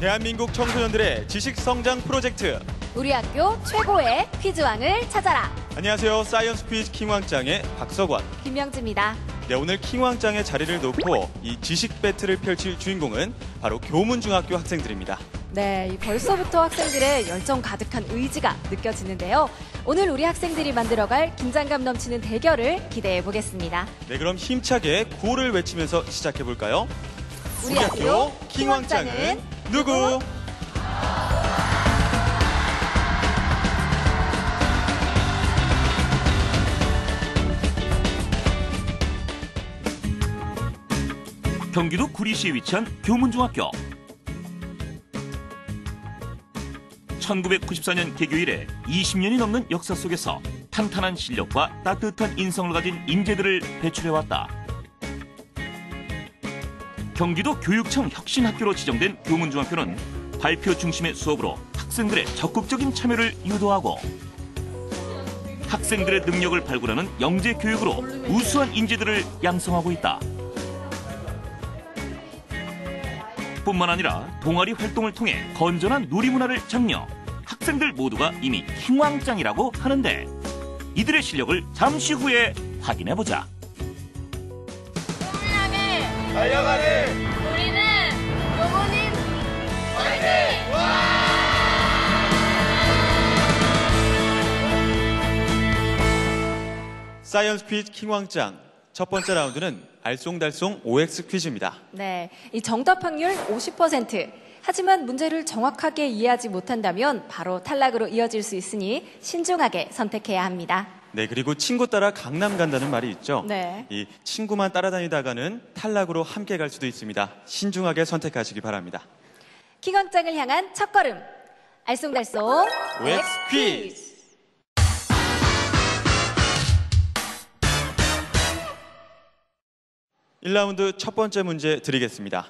대한민국 청소년들의 지식 성장 프로젝트. 우리 학교 최고의 퀴즈왕을 찾아라. 안녕하세요. 사이언스 퀴즈 킹왕짱의 박석원, 김명지입니다. 네, 오늘 킹왕짱의 자리를 놓고 이 지식 배틀을 펼칠 주인공은 바로 교문중학교 학생들입니다. 네, 벌써부터 학생들의 열정 가득한 의지가 느껴지는데요. 오늘 우리 학생들이 만들어갈 긴장감 넘치는 대결을 기대해 보겠습니다. 네, 그럼 힘차게 구호를 외치면서 시작해 볼까요? 우리 학교 킹왕짱은 누구? 경기도 구리시에 위치한 교문중학교. 1994년 개교 이래 20년이 넘는 역사 속에서 탄탄한 실력과 따뜻한 인성을 가진 인재들을 배출해왔다. 경기도 교육청 혁신학교로 지정된 교문중학교는 발표 중심의 수업으로 학생들의 적극적인 참여를 유도하고 학생들의 능력을 발굴하는 영재 교육으로 우수한 인재들을 양성하고 있다. 뿐만 아니라 동아리 활동을 통해 건전한 놀이문화를 장려, 학생들 모두가 이미 킹왕짱이라고 하는데 이들의 실력을 잠시 후에 확인해보자. 꿈을 달려가는 우리는 교문인 화이팅! 사이언스 퀴즈 킹왕짱. 첫 번째 라운드는 알쏭달쏭 OX 퀴즈입니다. 네, 이 정답 확률 50%. 하지만 문제를 정확하게 이해하지 못한다면 바로 탈락으로 이어질 수 있으니 신중하게 선택해야 합니다. 네, 그리고 친구 따라 강남 간다는 말이 있죠. 네. 이 친구만 따라다니다가는 탈락으로 함께 갈 수도 있습니다. 신중하게 선택하시기 바랍니다. 킹왕짱을 향한 첫걸음. 알쏭달쏭 OX 퀴즈. 일 라운드 첫 번째 문제 드리겠습니다.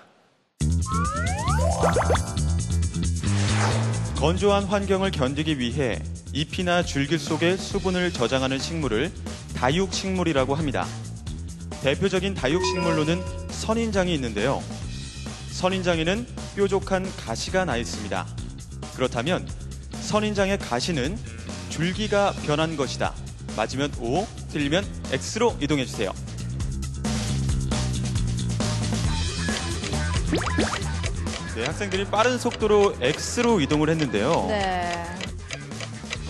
건조한 환경을 견디기 위해 잎이나 줄기 속에 수분을 저장하는 식물을 다육식물이라고 합니다. 대표적인 다육식물로는 선인장이 있는데요. 선인장에는 뾰족한 가시가 나 있습니다. 그렇다면 선인장의 가시는 줄기가 변한 것이다. 맞으면 O, 틀리면 X로 이동해 주세요. 네, 학생들이 빠른 속도로 X로 이동을 했는데요. 네.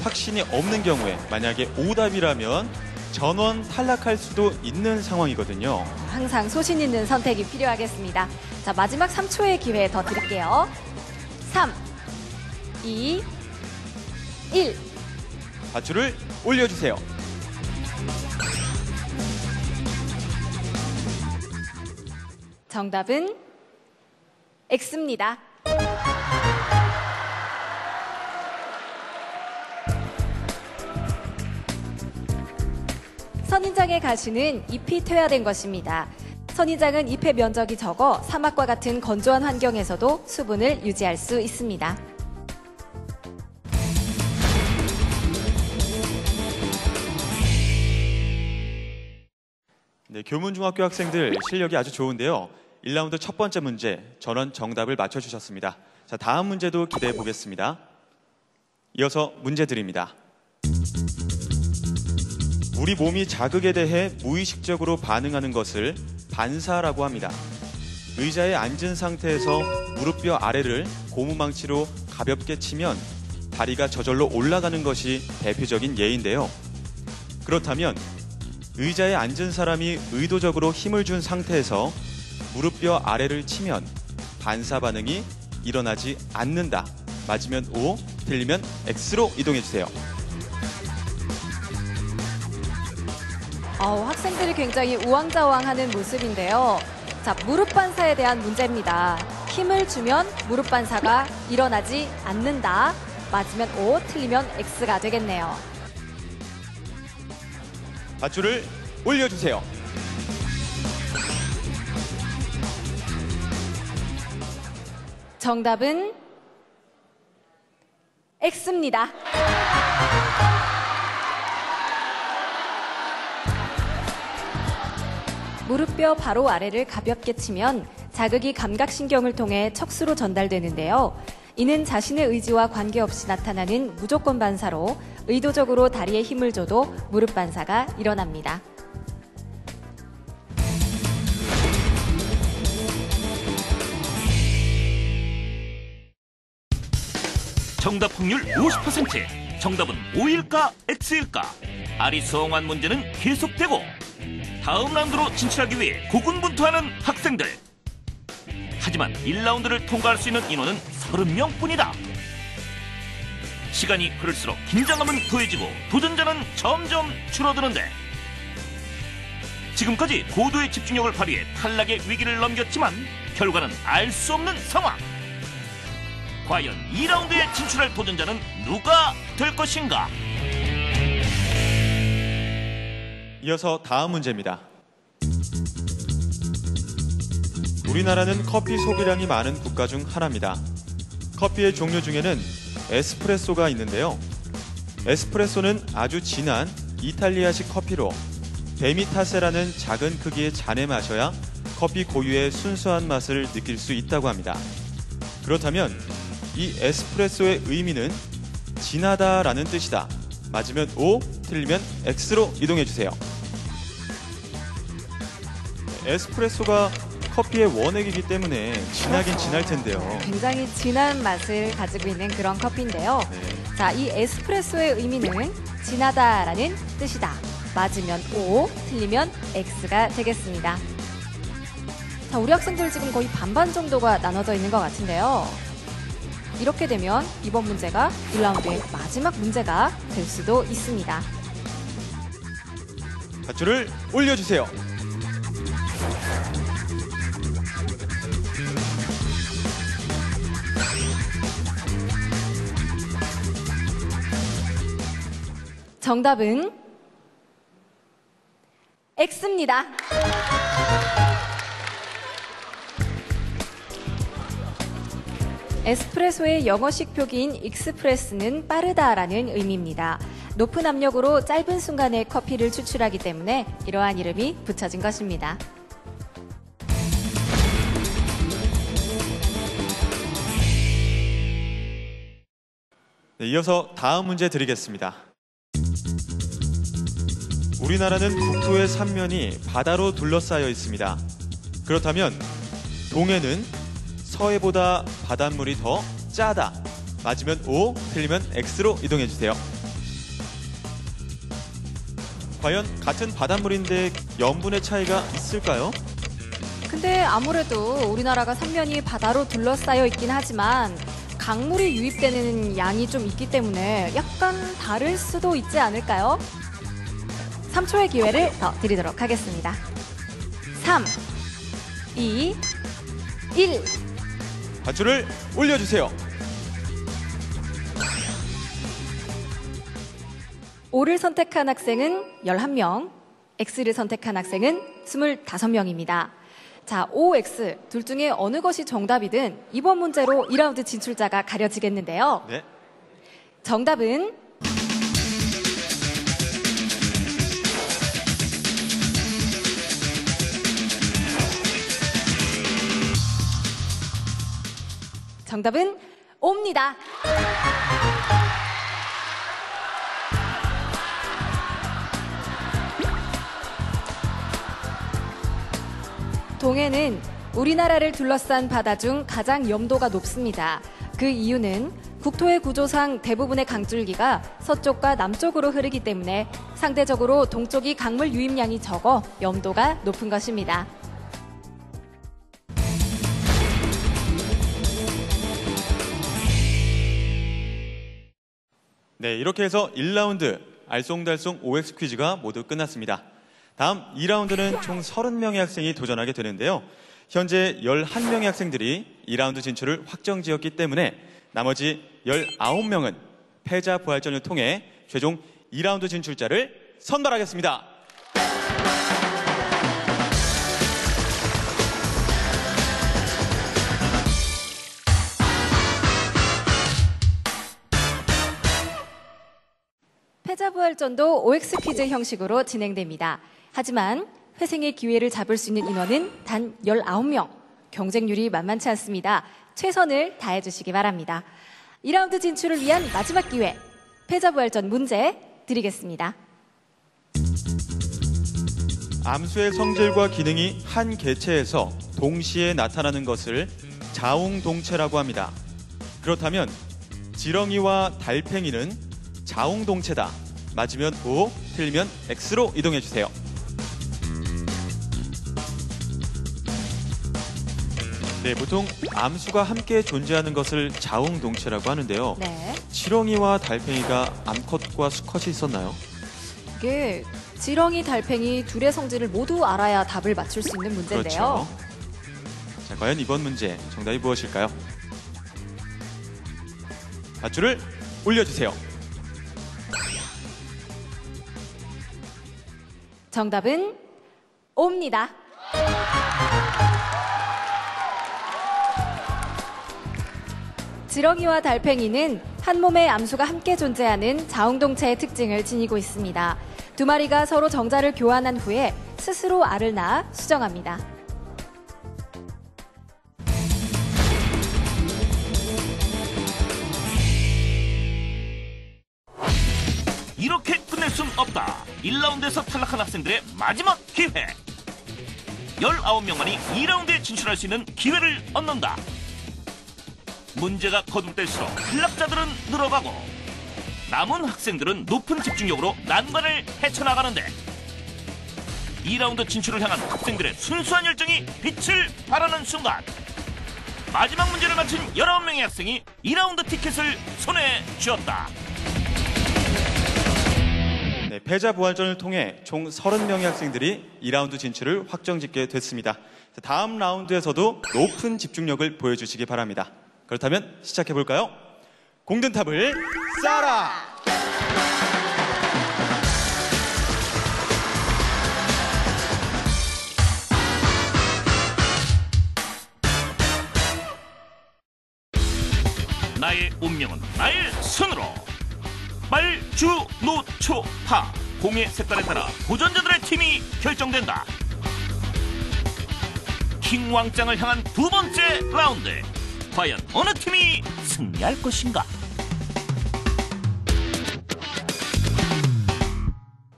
확신이 없는 경우에 만약에 오답이라면 전원 탈락할 수도 있는 상황이거든요. 항상 소신 있는 선택이 필요하겠습니다. 자, 마지막 3초의 기회 더 드릴게요. 3, 2, 1. 밧줄을 올려주세요. 정답은 X입니다. 선인장의 가시는 잎이 퇴화된 것입니다. 선인장은 잎의 면적이 적어 사막과 같은 건조한 환경에서도 수분을 유지할 수 있습니다. 네, 교문중학교 학생들 실력이 아주 좋은데요. 1라운드 첫 번째 문제, 전원 정답을 맞춰주셨습니다. 자, 다음 문제도 기대해 보겠습니다. 이어서 문제 드립니다. 우리 몸이 자극에 대해 무의식적으로 반응하는 것을 반사라고 합니다. 의자에 앉은 상태에서 무릎뼈 아래를 고무망치로 가볍게 치면 다리가 저절로 올라가는 것이 대표적인 예인데요. 그렇다면 의자에 앉은 사람이 의도적으로 힘을 준 상태에서 무릎뼈 아래를 치면 반사 반응이 일어나지 않는다. 맞으면 O, 틀리면 X로 이동해 주세요. 학생들이 굉장히 우왕좌왕하는 모습인데요. 자, 무릎 반사에 대한 문제입니다. 힘을 주면 무릎 반사가 일어나지 않는다. 맞으면 O, 틀리면 X가 되겠네요. 밧줄을 올려주세요. 정답은 X입니다. 무릎뼈 바로 아래를 가볍게 치면 자극이 감각신경을 통해 척수로 전달되는데요. 이는 자신의 의지와 관계없이 나타나는 무조건 반사로 의도적으로 다리에 힘을 줘도 무릎 반사가 일어납니다. 정답 확률 50%. 정답은 O일까 X일까? 아리송한 문제는 계속되고 다음 라운드로 진출하기 위해 고군분투하는 학생들. 하지만 1라운드를 통과할 수 있는 인원은 30명뿐이다. 시간이 흐를수록 긴장감은 더해지고 도전자는 점점 줄어드는데 지금까지 고도의 집중력을 발휘해 탈락의 위기를 넘겼지만 결과는 알 수 없는 상황. 과연 2라운드에 진출할 도전자는 누가 될 것인가? 이어서 다음 문제입니다. 우리나라는 커피 소비량이 많은 국가 중 하나입니다. 커피의 종류 중에는 에스프레소가 있는데요. 에스프레소는 아주 진한 이탈리아식 커피로 데미타세라는 작은 크기의 잔에 마셔야 커피 고유의 순수한 맛을 느낄 수 있다고 합니다. 그렇다면 이 에스프레소의 의미는 진하다라는 뜻이다. 맞으면 O, 틀리면 X로 이동해주세요. 에스프레소가 커피의 원액이기 때문에 진하긴 진할 텐데요. 굉장히 진한 맛을 가지고 있는 그런 커피인데요. 네. 자, 이 에스프레소의 의미는 진하다라는 뜻이다. 맞으면 O, 틀리면 X가 되겠습니다. 자, 우리 학생들 지금 거의 반반 정도가 나눠져 있는 것 같은데요. 이렇게 되면 이번 문제가 1라운드의 마지막 문제가 될 수도 있습니다. 밧줄을 올려주세요. 정답은 X입니다. 에스프레소의 영어식 표기인 익스프레스는 빠르다라는 의미입니다. 높은 압력으로 짧은 순간에 커피를 추출하기 때문에 이러한 이름이 붙여진 것입니다. 네, 이어서 다음 문제 드리겠습니다. 우리나라는 국토의 3면이 바다로 둘러싸여 있습니다. 그렇다면 동해는 서해보다 바닷물이 더 짜다. 맞으면 O, 틀리면 X로 이동해주세요. 과연 같은 바닷물인데 염분의 차이가 있을까요? 근데 아무래도 우리나라가 삼면이 바다로 둘러싸여 있긴 하지만 강물이 유입되는 양이 좀 있기 때문에 약간 다를 수도 있지 않을까요? 3초의 기회를 더 드리도록 하겠습니다. 3, 2, 1. 밧줄을 올려주세요. O를 선택한 학생은 11명, X를 선택한 학생은 25명입니다. 자, O, X 둘 중에 어느 것이 정답이든 이번 문제로 2라운드 진출자가 가려지겠는데요. 네. 정답은 정답은 O입니다. 동해는 우리나라를 둘러싼 바다 중 가장 염도가 높습니다. 그 이유는 국토의 구조상 대부분의 강줄기가 서쪽과 남쪽으로 흐르기 때문에 상대적으로 동쪽이 강물 유입량이 적어 염도가 높은 것입니다. 네, 이렇게 해서 1라운드 알쏭달쏭 OX 퀴즈가 모두 끝났습니다. 다음 2라운드는 총 30명의 학생이 도전하게 되는데요. 현재 11명의 학생들이 2라운드 진출을 확정지었기 때문에 나머지 19명은 패자 부활전을 통해 최종 2라운드 진출자를 선발하겠습니다. 패자부활전도 OX 퀴즈 형식으로 진행됩니다. 하지만 회생의 기회를 잡을 수 있는 인원은 단 19명. 경쟁률이 만만치 않습니다. 최선을 다해주시기 바랍니다. 2라운드 진출을 위한 마지막 기회, 패자부활전 문제 드리겠습니다. 암수의 성질과 기능이 한 개체에서 동시에 나타나는 것을 자웅동체라고 합니다. 그렇다면 지렁이와 달팽이는 자웅동체다. 맞으면 O, 틀리면 X로 이동해주세요. 네, 보통 암수가 함께 존재하는 것을 자웅동체라고 하는데요. 네. 지렁이와 달팽이가 암컷과 수컷이 있었나요? 이게 지렁이, 달팽이 둘의 성질을 모두 알아야 답을 맞출 수 있는 문제인데요. 그렇죠. 자, 과연 이번 문제 정답이 무엇일까요? 밧줄을 올려주세요. 정답은 O입니다. 지렁이와 달팽이는 한 몸의 암수가 함께 존재하는 자웅동체의 특징을 지니고 있습니다. 두 마리가 서로 정자를 교환한 후에 스스로 알을 낳아 수정합니다. 이렇게 끝낼 순 없다. 1라운드에서 탈락한 학생들의 마지막 기회. 19명만이 2라운드에 진출할 수 있는 기회를 얻는다. 문제가 거듭될수록 탈락자들은 늘어가고 남은 학생들은 높은 집중력으로 난관을 헤쳐나가는데 2라운드 진출을 향한 학생들의 순수한 열정이 빛을 발하는 순간 마지막 문제를 맞힌 19명의 학생이 2라운드 티켓을 손에 쥐었다. 네, 패자 부활전을 통해 총 30명의 학생들이 2라운드 진출을 확정짓게 됐습니다. 다음 라운드에서도 높은 집중력을 보여주시기 바랍니다. 그렇다면 시작해볼까요? 공든탑을 쌓아라! 나의 운명은 나의 손으로. 말주노초파 공의 색깔에 따라 도전자들의 팀이 결정된다. 킹왕짱을 향한 두 번째 라운드, 과연 어느 팀이 승리할 것인가?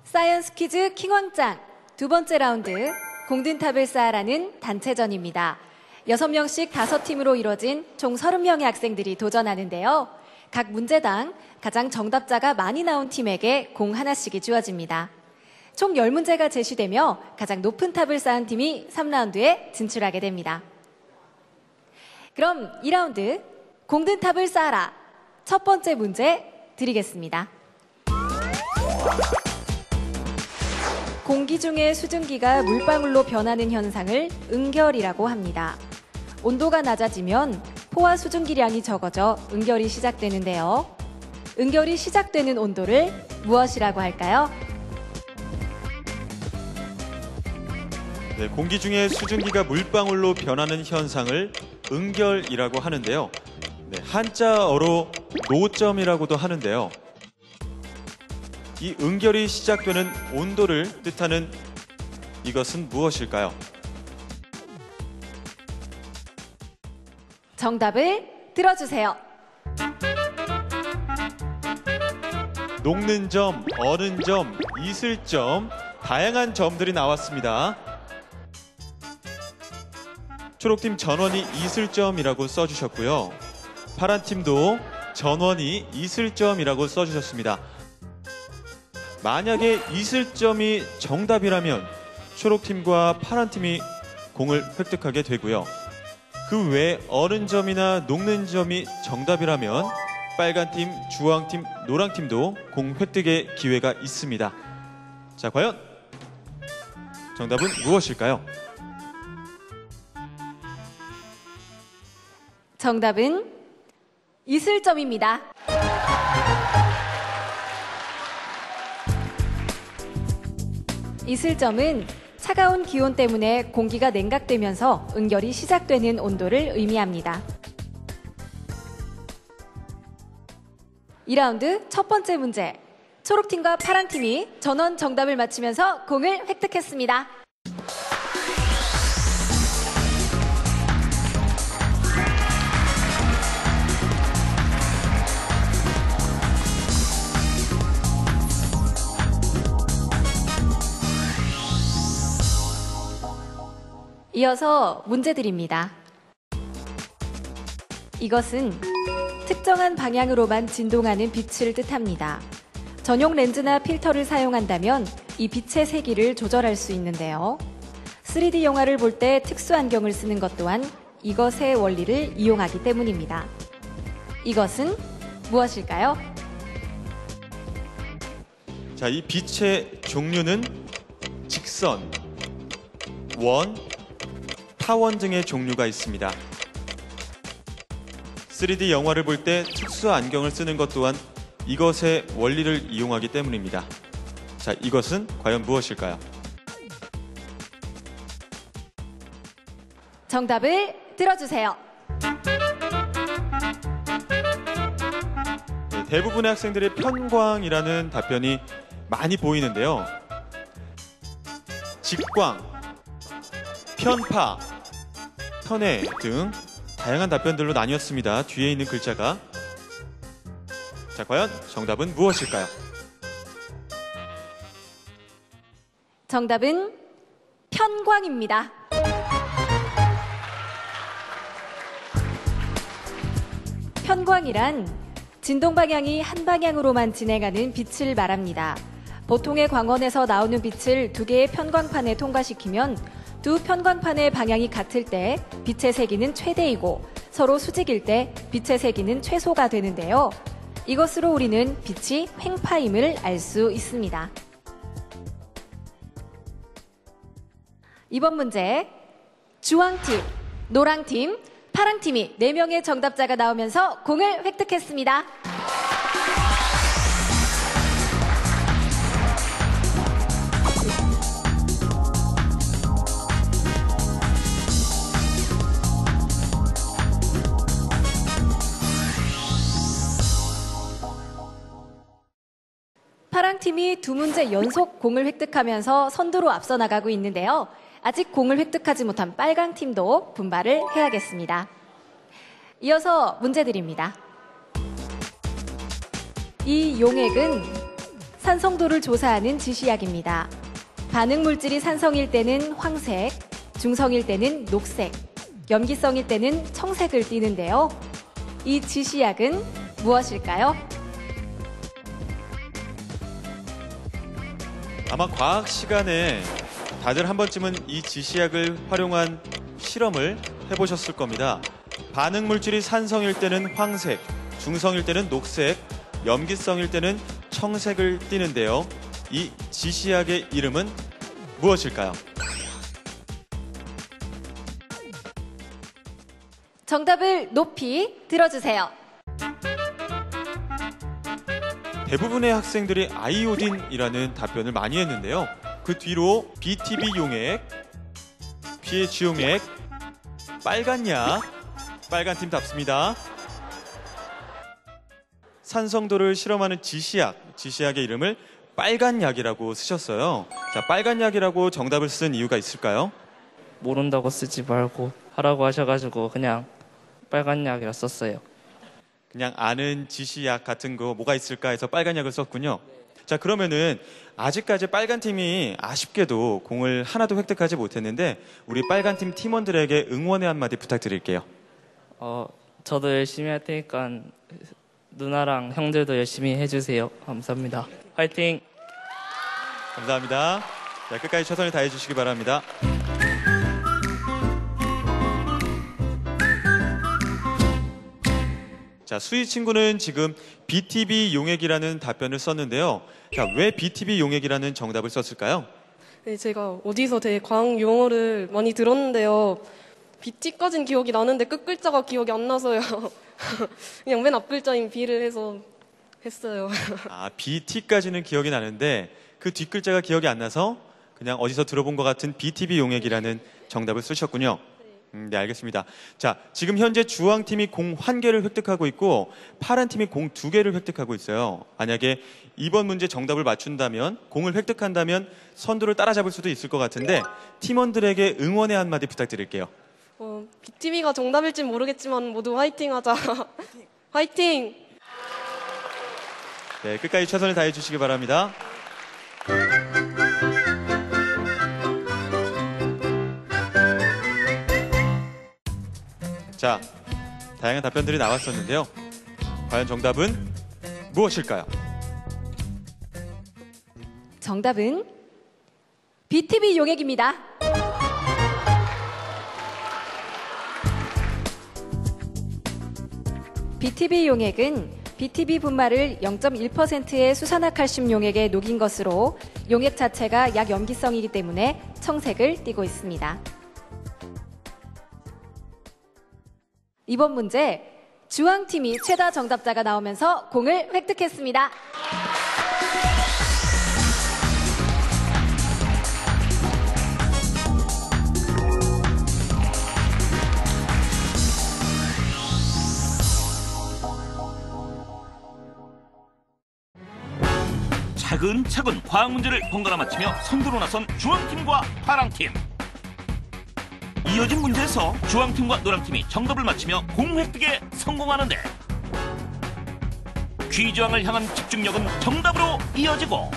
사이언스 퀴즈 킹왕짱 두 번째 라운드, 공든탑을 쌓아라는 단체전입니다. 6명씩 5팀으로 이뤄진 총 30명의 학생들이 도전하는데요. 각 문제당 가장 정답자가 많이 나온 팀에게 공 하나씩이 주어집니다. 총 10문제가 제시되며 가장 높은 탑을 쌓은 팀이 3라운드에 진출하게 됩니다. 그럼 2라운드 공든탑을 쌓아라. 첫 번째 문제 드리겠습니다. 공기 중에 수증기가 물방울로 변하는 현상을 응결이라고 합니다. 온도가 낮아지면 포화 수증기량이 적어져 응결이 시작되는데요. 응결이 시작되는 온도를 무엇이라고 할까요? 네, 공기 중에 수증기가 물방울로 변하는 현상을 응결이라고 하는데요. 네, 한자어로 노점이라고도 하는데요. 이 응결이 시작되는 온도를 뜻하는 이것은 무엇일까요? 정답을 들어주세요. 녹는 점, 어는 점, 있을 점, 다양한 점들이 나왔습니다. 초록팀 전원이 있을 점이라고 써주셨고요. 파란팀도 전원이 있을 점이라고 써주셨습니다. 만약에 있을 점이 정답이라면 초록팀과 파란팀이 공을 획득하게 되고요. 그 외에 어는 점이나 녹는 점이 정답이라면 빨간팀, 주황팀, 노랑팀도 공 획득의 기회가 있습니다. 자, 과연 정답은 무엇일까요? 정답은 있을 점입니다. 있을 점은 차가운 기온 때문에 공기가 냉각되면서 응결이 시작되는 온도를 의미합니다. 2라운드 첫 번째 문제, 초록팀과 파란팀이 전원 정답을 맞추면서 공을 획득했습니다. 이어서 문제 드립니다. 이것은 특정한 방향으로만 진동하는 빛을 뜻합니다. 전용 렌즈나 필터를 사용한다면 이 빛의 세기를 조절할 수 있는데요. 3D 영화를 볼 때 특수 안경을 쓰는 것 또한 이것의 원리를 이용하기 때문입니다. 이것은 무엇일까요? 자, 이 빛의 종류는 직선, 원, 타원 등의 종류가 있습니다. 3D 영화를 볼 때 특수 안경을 쓰는 것 또한 이것의 원리를 이용하기 때문입니다. 자, 이것은 과연 무엇일까요? 정답을 들어주세요. 네, 대부분의 학생들의 편광이라는 답변이 많이 보이는데요. 직광, 편파, 편애 등 다양한 답변들로 나뉘었습니다. 뒤에 있는 글자가. 자, 과연 정답은 무엇일까요? 정답은 편광입니다. 편광이란 진동 방향이 한 방향으로만 진행하는 빛을 말합니다. 보통의 광원에서 나오는 빛을 두 개의 편광판에 통과시키면 두 편광판의 방향이 같을 때 빛의 세기는 최대이고 서로 수직일 때 빛의 세기는 최소가 되는데요. 이것으로 우리는 빛이 횡파임을 알 수 있습니다. 이번 문제, 주황팀, 노랑팀, 파랑팀이 4명의 정답자가 나오면서 공을 획득했습니다. 파랑팀이 2문제 연속 공을 획득하면서 선두로 앞서 나가고 있는데요. 아직 공을 획득하지 못한 빨강팀도 분발을 해야겠습니다. 이어서 문제 드립니다. 이 용액은 산성도를 조사하는 지시약입니다. 반응물질이 산성일 때는 황색, 중성일 때는 녹색, 염기성일 때는 청색을 띠는데요. 이 지시약은 무엇일까요? 아마 과학 시간에 다들 한 번쯤은 이 지시약을 활용한 실험을 해보셨을 겁니다. 반응 물질이 산성일 때는 황색, 중성일 때는 녹색, 염기성일 때는 청색을 띠는데요. 이 지시약의 이름은 무엇일까요? 정답을 높이 들어주세요. 대부분의 학생들이 아이오딘이라는 답변을 많이 했는데요. 그 뒤로 BTB 용액, pH 용액, 빨간약, 빨간 팀 답습니다. 산성도를 실험하는 지시약의 이름을 빨간약이라고 쓰셨어요. 자, 빨간약이라고 정답을 쓴 이유가 있을까요? 모른다고 쓰지 말고 하라고 하셔가지고 그냥 빨간 약이라 썼어요. 그냥 아는 지시약 같은 거 뭐가 있을까 해서 빨간약을 썼군요. 자, 그러면은 아직까지 빨간팀이 아쉽게도 공을 하나도 획득하지 못했는데 우리 빨간팀 팀원들에게 응원의 한마디 부탁드릴게요. 저도 열심히 할 테니까 누나랑 형들도 열심히 해주세요. 감사합니다. 화이팅! 감사합니다. 자, 끝까지 최선을 다해 주시기 바랍니다. 자, 수희 친구는 지금 BTB 용액이라는 답변을 썼는데요. 자, 왜 BTB 용액이라는 정답을 썼을까요? 네, 제가 어디서 되게 과학 용어를 많이 들었는데요. BT까지는 기억이 나는데 끝 글자가 기억이 안 나서요. 그냥 맨 앞 글자인 B를 해서 했어요. 아, BT까지는 기억이 나는데 그 뒷글자가 기억이 안 나서 그냥 어디서 들어본 것 같은 BTB 용액이라는 정답을 쓰셨군요. 네, 알겠습니다. 자, 지금 현재 주황팀이 공 1개를 획득하고 있고 파란팀이 공 2개를 획득하고 있어요. 만약에 이번 문제 정답을 맞춘다면, 공을 획득한다면 선두를 따라잡을 수도 있을 것 같은데 팀원들에게 응원의 한마디 부탁드릴게요. BTB가 정답일진 모르겠지만 모두 화이팅 하자. 화이팅! 네, 끝까지 최선을 다해 주시기 바랍니다. 자, 다양한 답변들이 나왔었는데요. 과연 정답은 무엇일까요? 정답은 BTB 용액입니다. BTB 용액은 BTB 분말을 0.1%의 수산화칼슘 용액에 녹인 것으로 용액 자체가 약염기성이기 때문에 청색을 띠고 있습니다. 이번 문제 주황팀이 최다 정답자가 나오면서 공을 획득했습니다. 차근차근 과학 문제를 번갈아 맞히며 선두로 나선 주황팀과 파랑팀. 이어진 문제에서 주황팀과 노랑팀이 정답을 맞히며 공 획득에 성공하는데 퀴즈왕을 향한 집중력은 정답으로 이어지고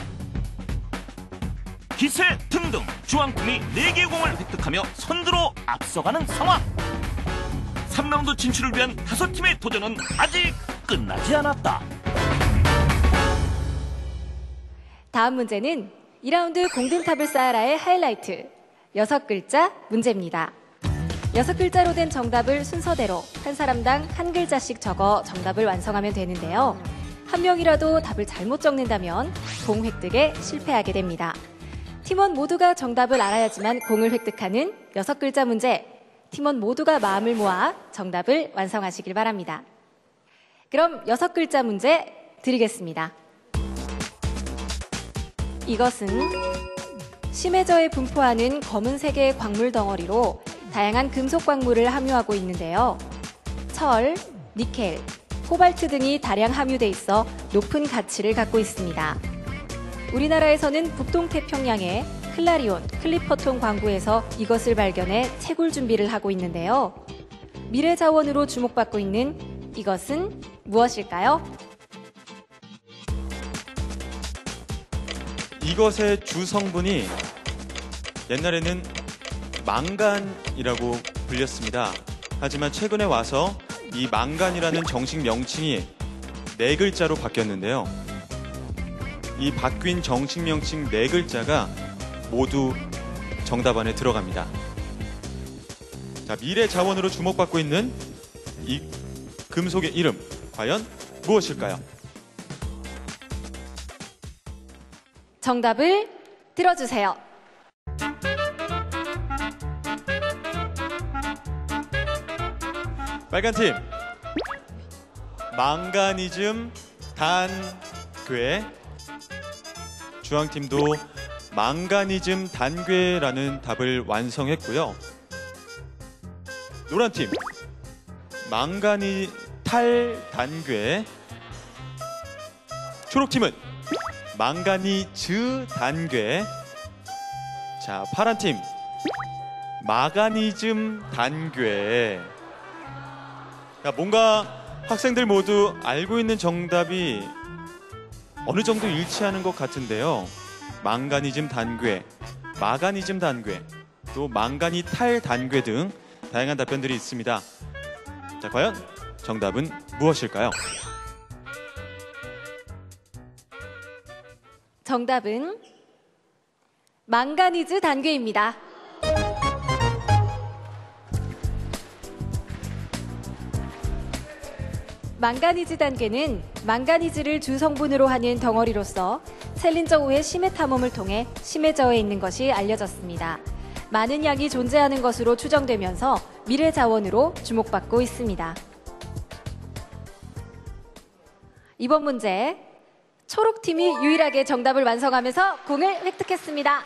기세 등등 주황팀이 4개의 공을 획득하며 선두로 앞서가는 상황. 3라운드 진출을 위한 5팀의 도전은 아직 끝나지 않았다. 다음 문제는 2라운드 공든탑을 쌓아라의 하이라이트 6글자 문제입니다. 6글자로 된 정답을 순서대로 한 사람당 한 글자씩 적어 정답을 완성하면 되는데요. 한 명이라도 답을 잘못 적는다면 공 획득에 실패하게 됩니다. 팀원 모두가 정답을 알아야지만 공을 획득하는 6글자 문제. 팀원 모두가 마음을 모아 정답을 완성하시길 바랍니다. 그럼 6글자 문제 드리겠습니다. 이것은 심해저에 분포하는 검은색의 광물 덩어리로 다양한 금속 광물을 함유하고 있는데요. 철, 니켈, 코발트 등이 다량 함유돼 있어 높은 가치를 갖고 있습니다. 우리나라에서는 북동태평양의 클라리온, 클리퍼톤 광구에서 이것을 발견해 채굴 준비를 하고 있는데요. 미래 자원으로 주목받고 있는 이것은 무엇일까요? 이것의 주 성분이 옛날에는 망간이라고 불렸습니다. 하지만 최근에 와서 이 망간이라는 정식 명칭이 4글자로 바뀌었는데요. 이 바뀐 정식 명칭 4글자가 모두 정답 안에 들어갑니다. 자, 미래 자원으로 주목받고 있는 이 금속의 이름, 과연 무엇일까요? 정답을 들어주세요. 빨간팀 망가니즘 단괴, 주황팀도 망가니즘 단괴라는 답을 완성했고요. 노란팀 망가니 탈단괴, 초록팀은 망가니즈 단괴. 자, 파란팀 마가니즘 단괴. 뭔가 학생들 모두 알고 있는 정답이 어느 정도 일치하는 것 같은데요. 망가니즘 단괴, 마가니즘 단괴, 또 망가니 탈 단괴 등 다양한 답변들이 있습니다. 자, 과연 정답은 무엇일까요? 정답은 망가니즈 단괴입니다. 망가니즈 단괴는 망가니즈를 주 성분으로 하는 덩어리로서 챌린저5의 심해 탐험을 통해 심해저에 있는 것이 알려졌습니다. 많은 양이 존재하는 것으로 추정되면서 미래 자원으로 주목받고 있습니다. 이번 문제 초록팀이 유일하게 정답을 완성하면서 공을 획득했습니다.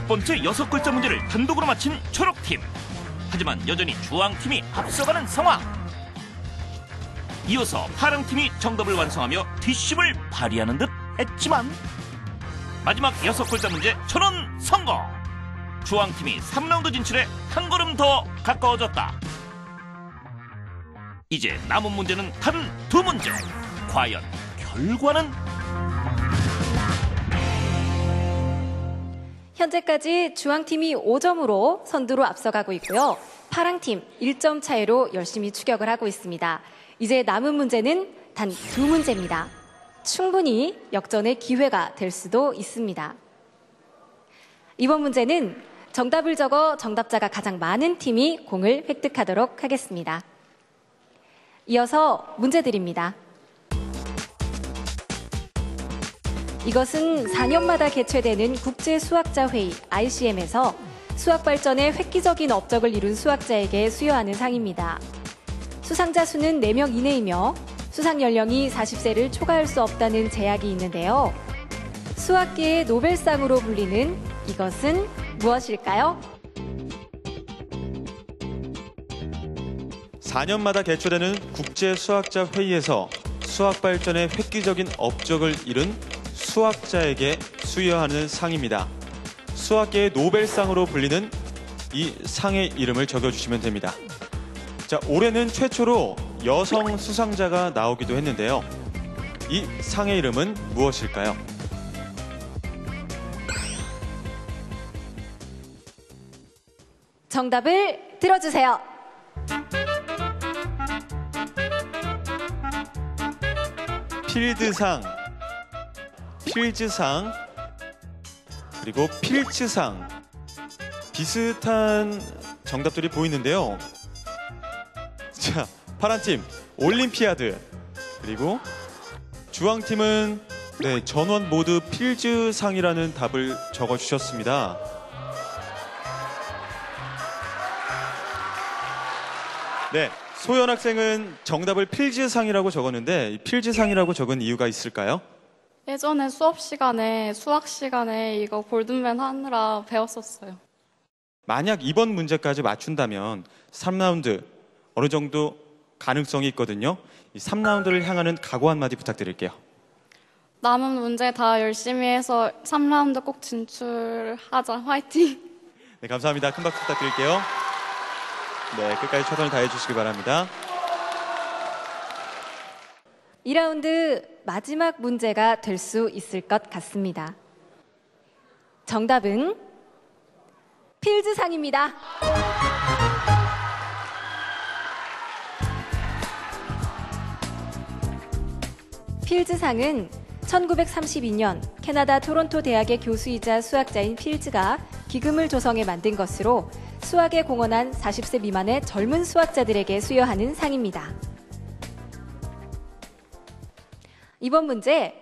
첫 번째 6글자 문제를 단독으로 맞힌 초록팀. 하지만 여전히 주황팀이 앞서가는 상황. 이어서 파랑팀이 정답을 완성하며 뒷심을 발휘하는 듯 했지만 마지막 6글자 문제 1000원 성공. 주황팀이 3라운드 진출에 한 걸음 더 가까워졌다. 이제 남은 문제는 단 2문제. 과연 결과는? 현재까지 주황팀이 5점으로 선두로 앞서가고 있고요. 파랑팀 1점 차이로 열심히 추격을 하고 있습니다. 이제 남은 문제는 단 2문제입니다. 충분히 역전의 기회가 될 수도 있습니다. 이번 문제는 정답을 적어 정답자가 가장 많은 팀이 공을 획득하도록 하겠습니다. 이어서 문제 드립니다. 이것은 4년마다 개최되는 국제수학자회의 ICM에서 수학 발전에 획기적인 업적을 이룬 수학자에게 수여하는 상입니다. 수상자 수는 4명 이내이며 수상 연령이 40세를 초과할 수 없다는 제약이 있는데요. 수학계의 노벨상으로 불리는 이것은 무엇일까요? 4년마다 개최되는 국제수학자 회의에서 수학 발전에 획기적인 업적을 이룬 수학자에게 수여하는 상입니다. 수학계의 노벨상으로 불리는 이 상의 이름을 적어주시면 됩니다. 자, 올해는 최초로 여성 수상자가 나오기도 했는데요. 이 상의 이름은 무엇일까요? 정답을 들어주세요. 필드상, 필즈상, 그리고 필츠상. 비슷한 정답들이 보이는데요. 자, 파란팀 올림피아드, 그리고 주황팀은 전원 모두 필즈상이라는 답을 적어주셨습니다. 네, 소연 학생은 정답을 필즈상이라고 적었는데 이 필즈상이라고 적은 이유가 있을까요? 예전에 수학 시간에 이거 골든맨 하느라 배웠었어요. 만약 이번 문제까지 맞춘다면 3라운드 어느 정도 가능성이 있거든요. 이 3라운드를 향하는 각오 한마디 부탁드릴게요. 남은 문제 다 열심히 해서 3라운드 꼭 진출하자. 화이팅! 네, 감사합니다. 큰 박수 부탁드릴게요. 네, 끝까지 최선을 다해 주시기 바랍니다. 2라운드 마지막 문제가 될 수 있을 것 같습니다. 정답은 필즈상입니다. 필즈상은 1932년 캐나다 토론토 대학의 교수이자 수학자인 필즈가 기금을 조성해 만든 것으로 수학에 공헌한 40세 미만의 젊은 수학자들에게 수여하는 상입니다. 이번 문제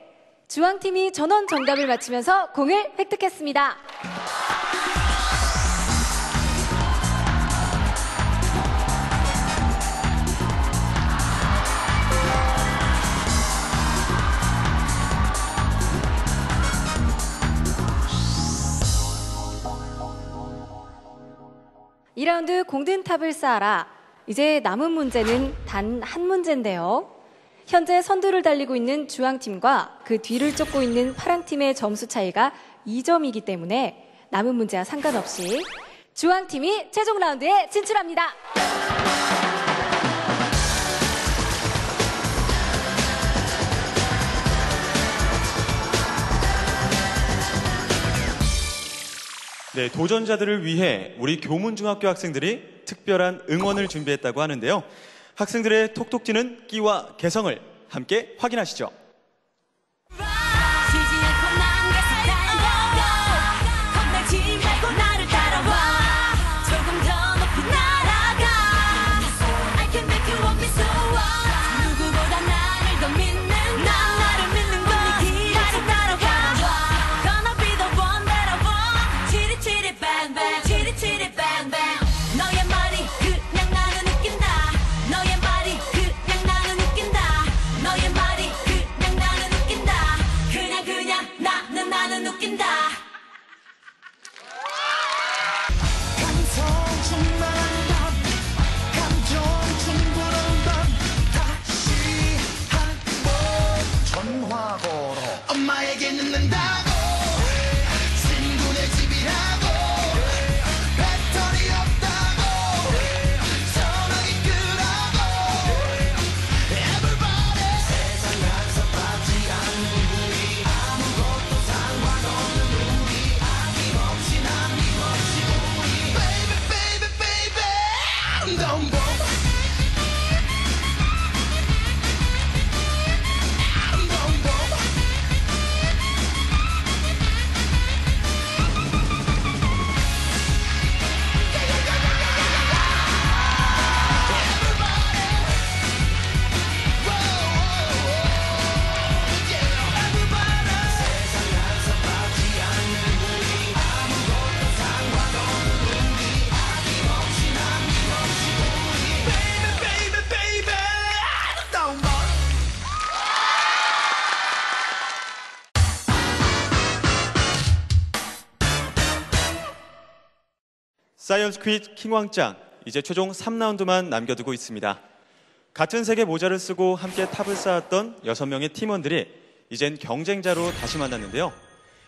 주황팀이 전원 정답을 맞히면서 공을 획득했습니다. (2라운드) 공든탑을 쌓아라. 이제 남은 문제는 단 한 문제인데요. 현재 선두를 달리고 있는 주황팀과 그 뒤를 쫓고 있는 파랑팀의 점수 차이가 2점이기 때문에 남은 문제와 상관없이 주황팀이 최종 라운드에 진출합니다. 네, 도전자들을 위해 우리 교문중학교 학생들이 특별한 응원을 준비했다고 하는데요. 학생들의 톡톡 튀는 끼와 개성을 함께 확인하시죠. 엄마에게 늦는다고 친구네 집이라고 배터리 없다고 전화기 끄라고 사이언스 퀴즈 킹왕짱, 이제 최종 3라운드만 남겨두고 있습니다. 같은 색의 모자를 쓰고 함께 탑을 쌓았던 6명의 팀원들이 이젠 경쟁자로 다시 만났는데요.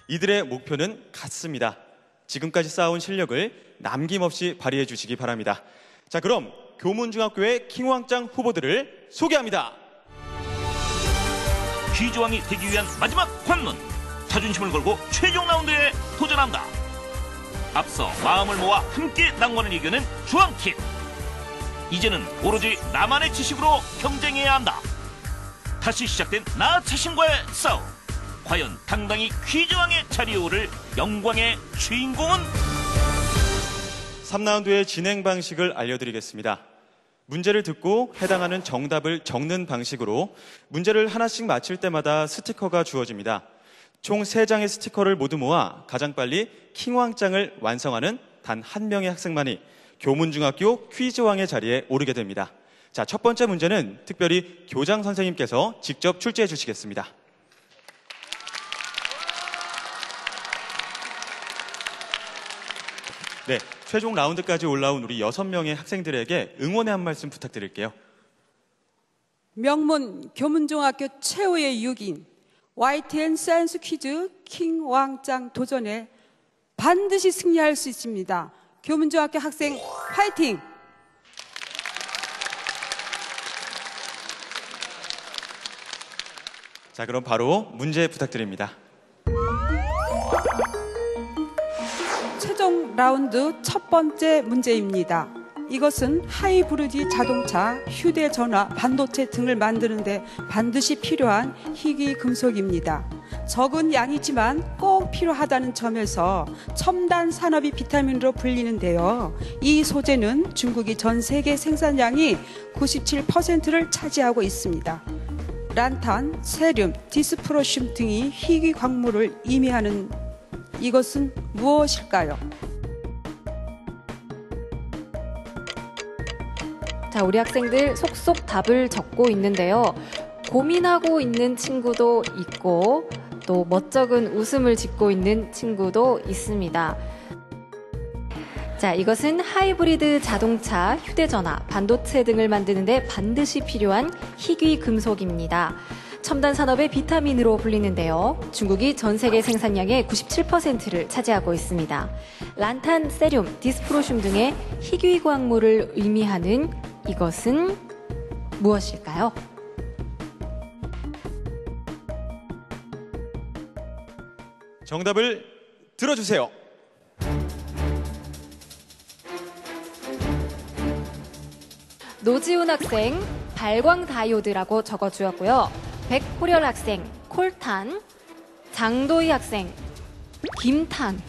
이들의 목표는 같습니다. 지금까지 쌓아온 실력을 남김없이 발휘해 주시기 바랍니다. 자, 그럼 교문중학교의 킹왕짱 후보들을 소개합니다. 퀴즈왕이 되기 위한 마지막 관문, 자존심을 걸고 최종 라운드에 도전한다. 앞서 마음을 모아 함께 낭만을 이겨낸 주황팀. 이제는 오로지 나만의 지식으로 경쟁해야 한다. 다시 시작된 나 자신과의 싸움. 과연 당당히 퀴즈왕의 자리에 오를 영광의 주인공은? 3라운드의 진행 방식을 알려드리겠습니다. 문제를 듣고 해당하는 정답을 적는 방식으로 문제를 하나씩 맞힐 때마다 스티커가 주어집니다. 총 3장의 스티커를 모두 모아 가장 빨리 킹왕짱을 완성하는 단 한 명의 학생만이 교문중학교 퀴즈왕의 자리에 오르게 됩니다. 자, 첫 번째 문제는 특별히 교장 선생님께서 직접 출제해 주시겠습니다. 네, 최종 라운드까지 올라온 우리 6명의 학생들에게 응원의 한 말씀 부탁드릴게요. 명문 교문중학교 최후의 6인 YTN 사이언스 퀴즈 킹왕짱 도전에 반드시 승리할 수 있습니다. 교문중학교 학생 화이팅! 자, 그럼 바로 문제 부탁드립니다. 최종 라운드 첫 번째 문제입니다. 이것은 하이브리드 자동차, 휴대전화, 반도체 등을 만드는데 반드시 필요한 희귀 금속입니다. 적은 양이지만 꼭 필요하다는 점에서 첨단 산업이 비타민으로 불리는데요. 이 소재는 중국이 전 세계 생산량이 97%를 차지하고 있습니다. 란탄, 세륨, 디스프로슘 등이 희귀 광물을 의미하는 이것은 무엇일까요? 자, 우리 학생들 속속 답을 적고 있는데요. 고민하고 있는 친구도 있고 또 멋쩍은 웃음을 짓고 있는 친구도 있습니다. 자, 이것은 하이브리드 자동차, 휴대전화, 반도체 등을 만드는데 반드시 필요한 희귀 금속입니다. 첨단 산업의 비타민으로 불리는데요. 중국이 전 세계 생산량의 97%를 차지하고 있습니다. 란탄, 세륨, 디스프로슘 등의 희귀 광물을 의미하는 이것은 무엇일까요? 정답을 들어주세요. 노지훈 학생, 발광 다이오드라고 적어주었고요. 백호렬 학생, 콜탄, 장도희 학생, 김탄.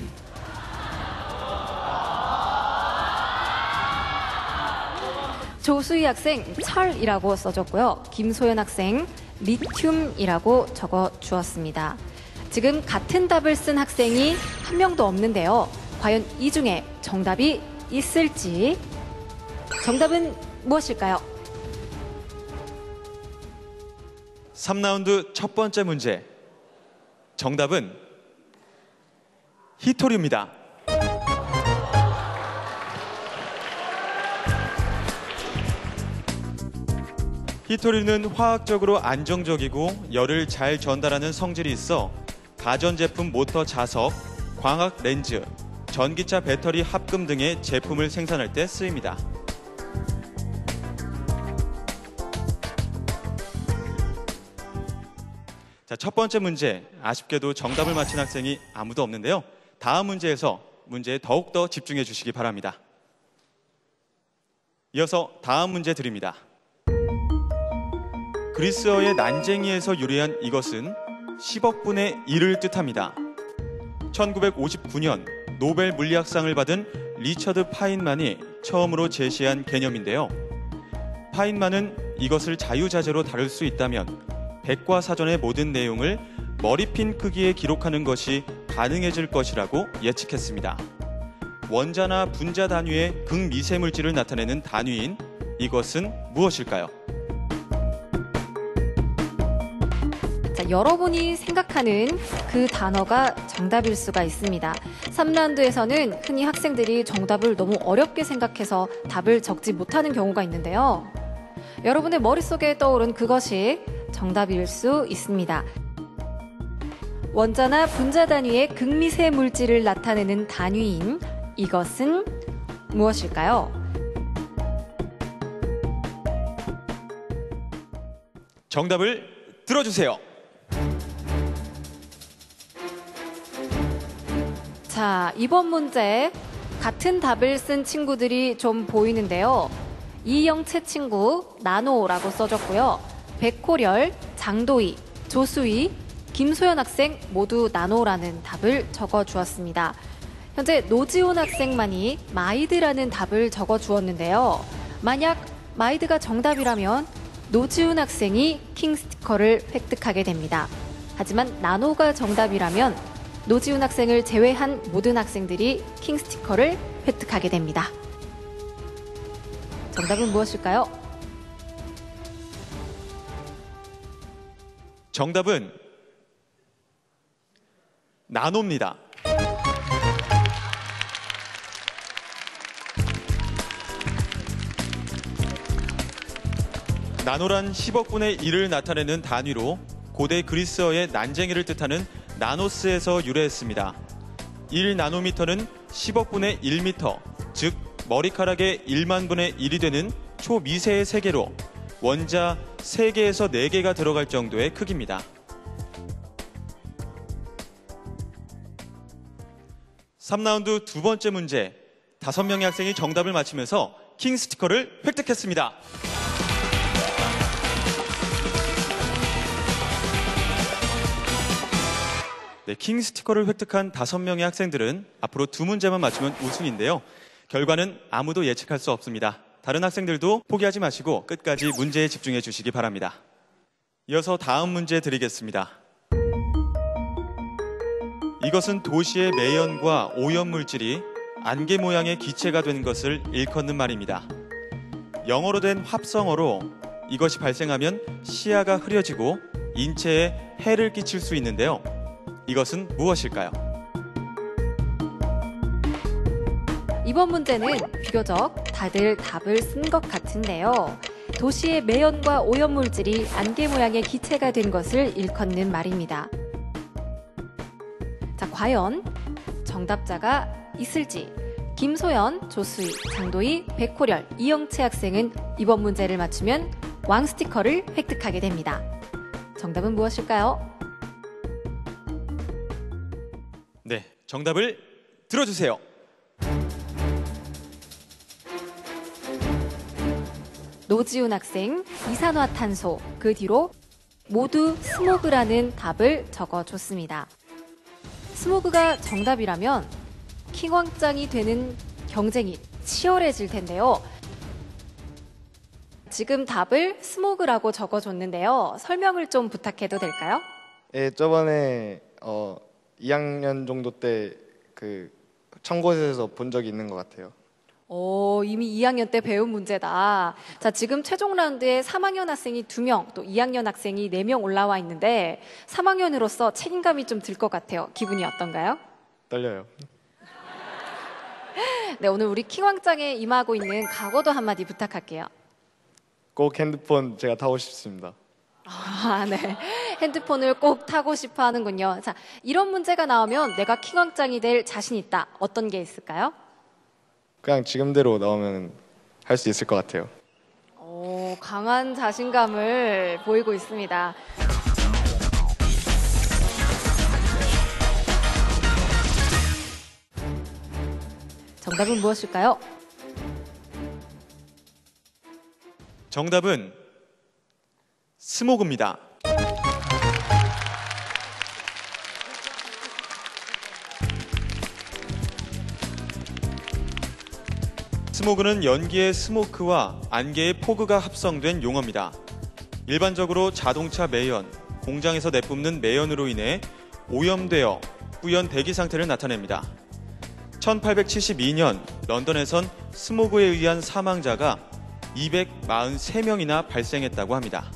조수희 학생, 철이라고 써줬고요. 김소연 학생, 리튬이라고 적어주었습니다. 지금 같은 답을 쓴 학생이 한 명도 없는데요. 과연 이 중에 정답이 있을지. 정답은 무엇일까요? 3라운드 첫 번째 문제. 정답은 히토류입니다. 히토류는 화학적으로 안정적이고 열을 잘 전달하는 성질이 있어 가전제품 모터 자석, 광학 렌즈, 전기차 배터리 합금 등의 제품을 생산할 때 쓰입니다. 자, 첫 번째 문제, 아쉽게도 정답을 맞힌 학생이 아무도 없는데요. 다음 문제에서 문제에 더욱더 집중해 주시기 바랍니다. 이어서 다음 문제 드립니다. 그리스어의 난쟁이에서 유래한 이것은 10억 분의 1을 뜻합니다. 1959년 노벨 물리학상을 받은 리처드 파인만이 처음으로 제시한 개념인데요. 파인만은 이것을 자유자재로 다룰 수 있다면 백과사전의 모든 내용을 머리핀 크기에 기록하는 것이 가능해질 것이라고 예측했습니다. 원자나 분자 단위의 극미세물질을 나타내는 단위인 이것은 무엇일까요? 자, 여러분이 생각하는 그 단어가 정답일 수가 있습니다. 3라운드에서는 흔히 학생들이 정답을 너무 어렵게 생각해서 답을 적지 못하는 경우가 있는데요. 여러분의 머릿속에 떠오른 그것이 정답일 수 있습니다. 원자나 분자 단위의 극미세 물질을 나타내는 단위인 이것은 무엇일까요? 정답을 들어주세요. 자, 이번 문제 같은 답을 쓴 친구들이 좀 보이는데요. 이영채 친구 나노라고 써줬고요. 백호렬, 장도희, 조수희, 김소연 학생 모두 나노라는 답을 적어주었습니다. 현재 노지훈 학생만이 마이드라는 답을 적어주었는데요. 만약 마이드가 정답이라면 노지훈 학생이 킹 스티커를 획득하게 됩니다. 하지만 나노가 정답이라면 노지훈 학생을 제외한 모든 학생들이 킹 스티커를 획득하게 됩니다. 정답은 무엇일까요? 정답은 나노입니다. 나노란 10억분의 1을 나타내는 단위로 고대 그리스어의 난쟁이를 뜻하는 나노스에서 유래했습니다. 1나노미터는 10억분의 1미터, 즉 머리카락의 1만분의 1이 되는 초미세의 세계로 원자 3개에서 4개가 들어갈 정도의 크기입니다. 3라운드 두 번째 문제, 5명의 학생이 정답을 맞히면서 킹 스티커를 획득했습니다. 네, 킹 스티커를 획득한 5명의 학생들은 앞으로 2문제만 맞추면 우승인데요. 결과는 아무도 예측할 수 없습니다. 다른 학생들도 포기하지 마시고 끝까지 문제에 집중해 주시기 바랍니다. 이어서 다음 문제 드리겠습니다. 이것은 도시의 매연과 오염물질이 안개 모양의 기체가 된 것을 일컫는 말입니다. 영어로 된 합성어로 이것이 발생하면 시야가 흐려지고 인체에 해를 끼칠 수 있는데요. 이것은 무엇일까요? 이번 문제는 비교적 다들 답을 쓴 것 같은데요. 도시의 매연과 오염물질이 안개 모양의 기체가 된 것을 일컫는 말입니다. 자, 과연 정답자가 있을지 김소연, 조수희, 장도희, 백호렬, 이영채 학생은 이번 문제를 맞추면 왕 스티커를 획득하게 됩니다. 정답은 무엇일까요? 네, 정답을 들어주세요. 노지훈 학생, 이산화탄소, 그 뒤로 모두 스모그라는 답을 적어줬습니다. 스모그가 정답이라면 킹왕짱이 되는 경쟁이 치열해질 텐데요. 지금 답을 스모그라고 적어줬는데요. 설명을 좀 부탁해도 될까요? 예, 저번에 2학년 정도 때 그 청고에서 본 적이 있는 것 같아요. 이미 2학년 때 배운 문제다. 자, 지금 최종 라운드에 3학년 학생이 2명, 또 2학년 학생이 4명 올라와 있는데 3학년으로서 책임감이 좀 들 것 같아요. 기분이 어떤가요? 떨려요. 네, 오늘 우리 킹왕짱에 임하고 있는 각오도 한마디 부탁할게요. 꼭 핸드폰 제가 타고 싶습니다. 네. 핸드폰을 꼭 타고 싶어 하는군요. 자, 이런 문제가 나오면 내가 킹왕짱이 될 자신 있다. 어떤 게 있을까요? 그냥 지금대로 나오면 할 수 있을 것 같아요. 강한 자신감을 보이고 있습니다. 정답은 무엇일까요? 정답은 스모그입니다. 스모그는 연기의 스모크와 안개의 포그가 합성된 용어입니다. 일반적으로 자동차 매연, 공장에서 내뿜는 매연으로 인해 오염되어 뿌연 대기 상태를 나타냅니다. 1872년 런던에선 스모그에 의한 사망자가 243명이나 발생했다고 합니다.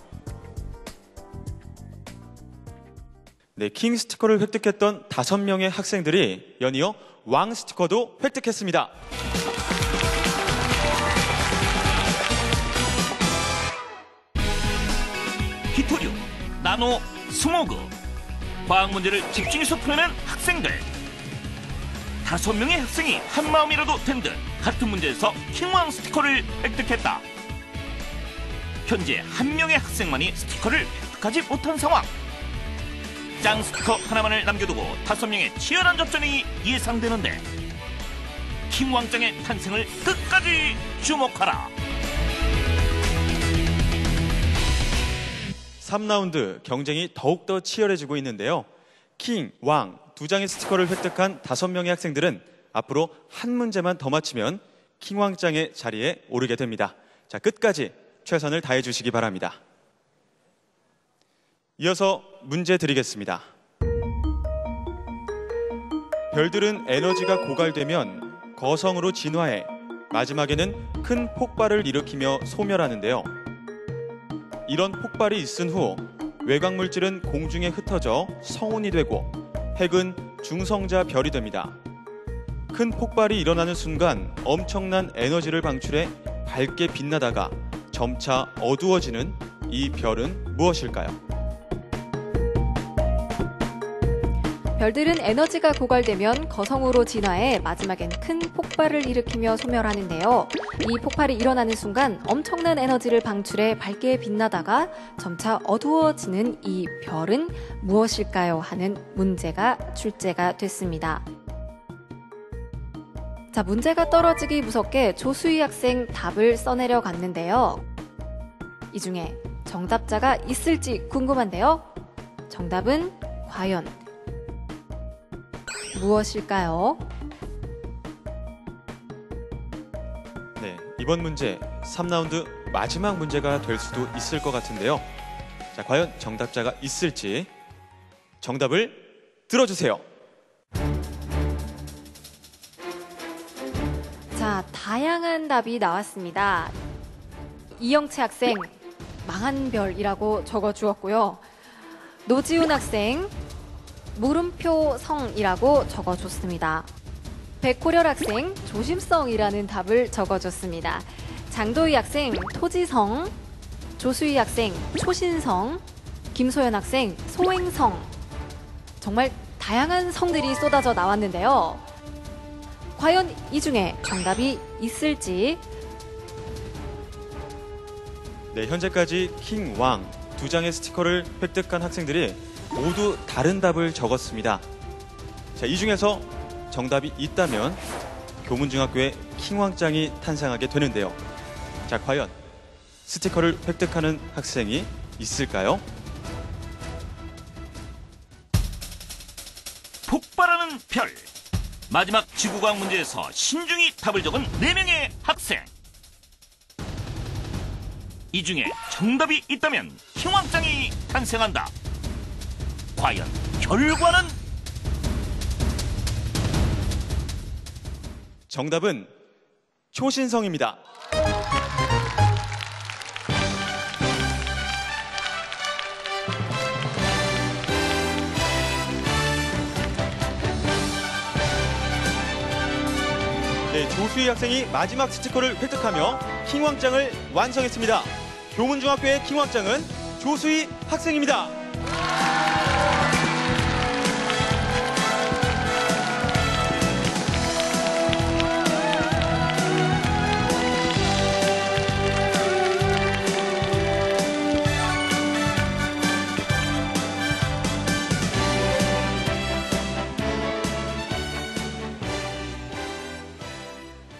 네, 킹 스티커를 획득했던 5명의 학생들이 연이어 왕 스티커도 획득했습니다. 히토류, 나노, 스모그. 과학 문제를 집중해서 풀어낸 학생들. 5명의 학생이 한마음이라도 된 듯 같은 문제에서 킹왕 스티커를 획득했다. 현재 1명의 학생만이 스티커를 획득하지 못한 상황. 짱 스티커 하나만을 남겨두고 5명의 치열한 접전이 예상되는데 킹왕짱의 탄생을 끝까지 주목하라. 3라운드 경쟁이 더욱더 치열해지고 있는데요. 킹, 왕 두 장의 스티커를 획득한 5명의 학생들은 앞으로 한 문제만 더 맞히면 킹왕짱의 자리에 오르게 됩니다. 자, 끝까지 최선을 다해 주시기 바랍니다. 이어서 문제 드리겠습니다. 별들은 에너지가 고갈되면 거성으로 진화해 마지막에는 큰 폭발을 일으키며 소멸하는데요. 이런 폭발이 있은 후 외곽물질은 공중에 흩어져 성운이 되고 핵은 중성자 별이 됩니다. 큰 폭발이 일어나는 순간 엄청난 에너지를 방출해 밝게 빛나다가 점차 어두워지는 이 별은 무엇일까요? 별들은 에너지가 고갈되면 거성으로 진화해 마지막엔 큰 폭발을 일으키며 소멸하는데요. 이 폭발이 일어나는 순간 엄청난 에너지를 방출해 밝게 빛나다가 점차 어두워지는 이 별은 무엇일까요? 하는 문제가 출제가 됐습니다. 자, 문제가 떨어지기 무섭게 조수희 학생 답을 써내려 갔는데요. 이 중에 정답자가 있을지 궁금한데요. 정답은 과연 무엇일까요? 네, 이번 문제 3라운드 마지막 문제가 될 수도 있을 것 같은데요. 자, 과연 정답자가 있을지 정답을 들어주세요. 자, 다양한 답이 나왔습니다. 이영채 학생, 망한 별이라고 적어주었고요. 노지훈 학생, 물음표 성이라고 적어줬습니다. 백호렬 학생, 조심성이라는 답을 적어줬습니다. 장도희 학생, 토지성, 조수희 학생, 초신성, 김소연 학생, 소행성. 정말 다양한 성들이 쏟아져 나왔는데요. 과연 이 중에 정답이 있을지. 네, 현재까지 킹, 왕 두 장의 스티커를 획득한 학생들이 모두 다른 답을 적었습니다. 자, 이 중에서 정답이 있다면 교문중학교의 킹왕짱이 탄생하게 되는데요. 자, 과연 스티커를 획득하는 학생이 있을까요? 폭발하는 별. 마지막 지구과학 문제에서 신중히 답을 적은 4명의 학생. 이 중에 정답이 있다면 킹왕짱이 탄생한다. 과연 결과는? 정답은 초신성입니다. 네, 조수희 학생이 마지막 스티커를 획득하며 킹왕짱을 완성했습니다. 교문중학교의 킹왕짱은 조수희 학생입니다.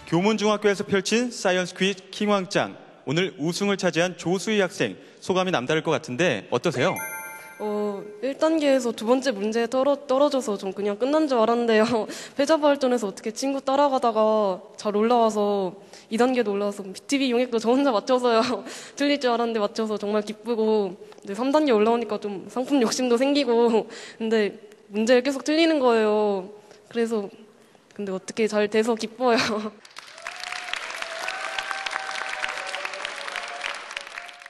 교문중학교에서 펼친 사이언스 퀴즈 킹왕짱. 오늘 우승을 차지한 조수희 학생, 소감이 남다를 것 같은데 어떠세요? 1단계에서 두 번째 문제에 떨어져서 좀 그냥 끝난 줄 알았는데요. 패자부 활동에서 어떻게 친구 따라가다가 잘 올라와서 2단계도 올라와서 BTV 용액도 저 혼자 맞춰서요. 틀릴 줄 알았는데 맞춰서 정말 기쁘고, 근데 3단계 올라오니까 좀 상품 욕심도 생기고, 근데 문제를 계속 틀리는 거예요. 그래서 근데 어떻게 잘 돼서 기뻐요.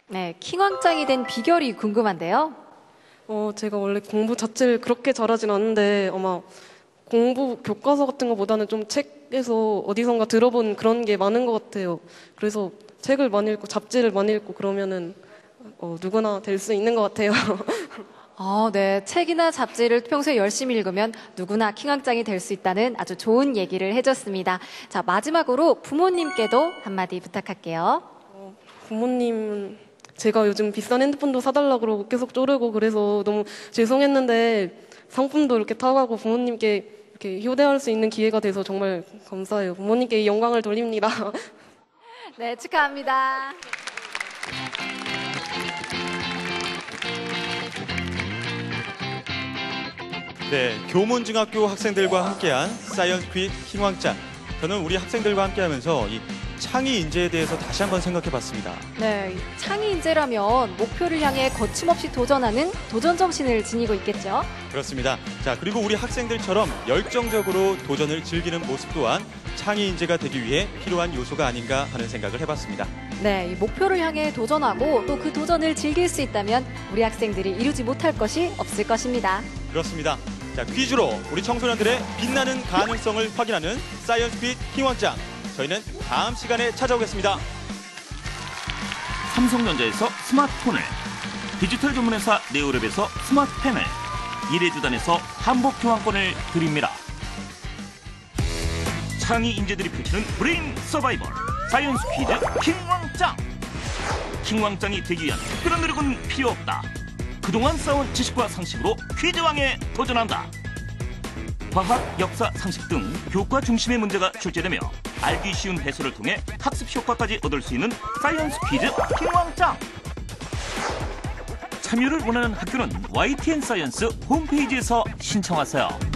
네, 킹왕짱이 된 비결이 궁금한데요. 제가 원래 공부 자체를 그렇게 잘하진 않는데 아마 공부 교과서 같은 것보다는 좀 책에서 어디선가 들어본 그런 게 많은 것 같아요. 그래서 책을 많이 읽고 잡지를 많이 읽고 그러면은 누구나 될 수 있는 것 같아요. 네. 책이나 잡지를 평소에 열심히 읽으면 누구나 킹왕짱이 될 수 있다는 아주 좋은 얘기를 해줬습니다. 자, 마지막으로 부모님께도 한마디 부탁할게요. 부모님은 제가 요즘 비싼 핸드폰도 사달라고 그러고 계속 쪼르고 그래서 너무 죄송했는데 상품도 이렇게 타가고 부모님께 이렇게 효대할 수 있는 기회가 돼서 정말 감사해요. 부모님께 영광을 돌립니다. 네, 축하합니다. 네, 교문중학교 학생들과 함께한 사이언스 퀴즈 킹왕짱. 저는 우리 학생들과 함께하면서 이 창의 인재에 대해서 다시 한번 생각해봤습니다. 네, 창의 인재라면 목표를 향해 거침없이 도전하는 도전 정신을 지니고 있겠죠. 그렇습니다. 자, 그리고 우리 학생들처럼 열정적으로 도전을 즐기는 모습 또한 창의 인재가 되기 위해 필요한 요소가 아닌가 하는 생각을 해봤습니다. 네, 이 목표를 향해 도전하고 또 그 도전을 즐길 수 있다면 우리 학생들이 이루지 못할 것이 없을 것입니다. 그렇습니다. 자, 퀴즈로 우리 청소년들의 빛나는 가능성을 확인하는 사이언스 퀴즈 킹왕짱. 저희는 다음 시간에 찾아오겠습니다. 삼성전자에서 스마트폰을, 디지털 전문회사 네오랩에서 스마트펜을, 이레주단에서 한복 교환권을 드립니다. 창의 인재들이 펼치는 브레인 서바이벌 사이언스 퀴즈 킹왕짱. 킹왕짱이 되기 위한 특별한 노력은 필요 없다. 그동안 쌓은 지식과 상식으로 퀴즈왕에 도전한다. 과학, 역사, 상식 등 교과 중심의 문제가 출제되며 알기 쉬운 해설을 통해 학습 효과까지 얻을 수 있는 사이언스 퀴즈 킹왕짱. 참여를 원하는 학교는 YTN 사이언스 홈페이지에서 신청하세요.